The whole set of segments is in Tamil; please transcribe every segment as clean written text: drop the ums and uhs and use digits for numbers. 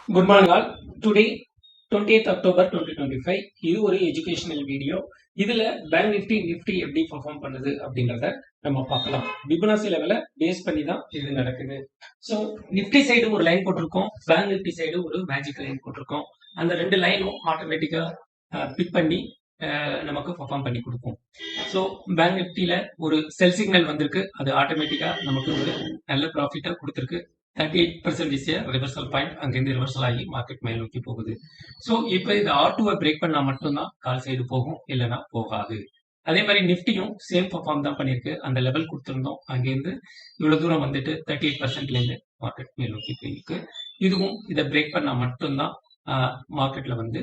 Good morning all. Today 28th October 2025. இது ஒரு எஜுகேஷனல் வீடியோ. இதுல பேங்க் நிஃப்டி எப்படி பெர்ஃபார்ம் பண்ணுது அப்படின்றத நம்ம பார்க்கலாம். பிபனாசி லெவல பேஸ் பண்ணி தான் இது நடக்குது. ஸோ நிஃப்டி சைடு ஒரு லைன் போட்டிருக்கோம், பேங்க் நிஃப்டி சைடு ஒரு மேஜிக் லைன் போட்டிருக்கோம். அந்த ரெண்டு லைனும் ஆட்டோமேட்டிக்கா பிக் பண்ணி நமக்கு பெர்ஃபார்ம் பண்ணி கொடுக்கும். ஸோ பேங்க் நிஃப்டியில ஒரு செல் சிக்னல் வந்திருக்கு, அது ஆட்டோமேட்டிக்கா நமக்கு ஒரு நல்ல ப்ராஃபிட்டா கொடுத்துருக்கு. 38% ரிவர்சல் பாயிண்ட், அங்கிருந்து ரிவர்சல் ஆகி மார்க்கெட் மேல் நோக்கி போகுது. ஸோ இப்போ இந்த R2 பிரேக் பண்ணா மட்டும்தான் கால் சைடு போகும், இல்லைன்னா போகாது. அதே மாதிரி நிஃப்டியும் சேம் பெர்ஃபார்ம் தான் பண்ணிருக்கு. அந்த லெவல் கொடுத்திருந்தோம், அங்கிருந்து இவ்வளவு தூரம் வந்துட்டு 38%ல இருந்து மார்க்கெட் மேல் நோக்கி போயிருக்கு. இதுவும் இதை பிரேக் பண்ணா மட்டும்தான் மார்க்கெட்ல வந்து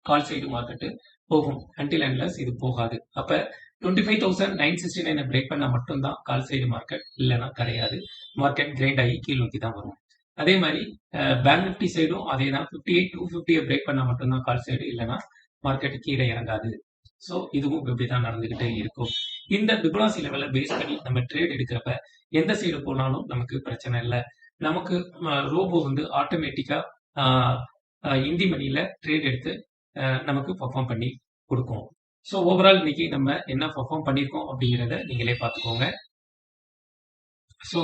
கால் சைடு மார்க்கெட் போகும். அன்டில் அன்லஸ் இது போகாது. அப்ப 25,969 பிரேக் பண்ணா மட்டும்தான் கால் சைடு மார்க்கெட், இல்லைன்னா கிடையாது. மார்க்கெட் கிரைண்ட் ஆகி கீழ் நோக்கி தான் வரும். அதே மாதிரி பேங்க் நிஃப்டி சைடும் அதே தான். 58,250 பிரேக் பண்ணா மட்டும்தான் கால் சைடு, இல்லைன்னா மார்க்கெட் கீழே இறங்காது. ஸோ இதுவும் இப்படிதான் நடந்துகிட்டே இருக்கும். இந்த பிபனாசி லெவலை பேஸ் பண்ணி நம்ம ட்ரேட் எடுக்கிறப்ப எந்த சைடு போனாலும் நமக்கு பிரச்சனை இல்லை. நமக்கு ரோபோ வந்து ஆட்டோமேட்டிக்கா இந்தி மணியில ட்ரேட் எடுத்து நமக்கு பெர்ஃபார்ம் பண்ணி கொடுக்கும். ஸோ ஓவரால் இன்னைக்கு நம்ம என்ன பெர்ஃபார்ம் பண்ணியிருக்கோம் அப்படிங்கிறத நீங்களே பார்த்துக்கோங்க. ஸோ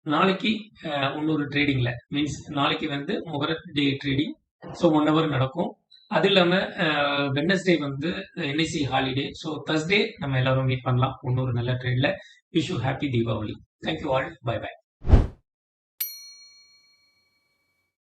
நாளைக்கு இன்னொரு ட்ரேடிங்ல மீன்ஸ் நாளைக்கு வந்து முகரத் டே ட்ரேடிங். ஸோ 1 hour நடக்கும். அது இல்லாம வெட்னஸ்டே வந்து என்ஐசி ஹாலிடே. ஸோ தர்ஸ்டே நம்ம எல்லாரும் மீட் பண்ணலாம் இன்னொரு நல்ல ட்ரேட்ல. Wish you happy Deepavali. Thank you all. Bye by.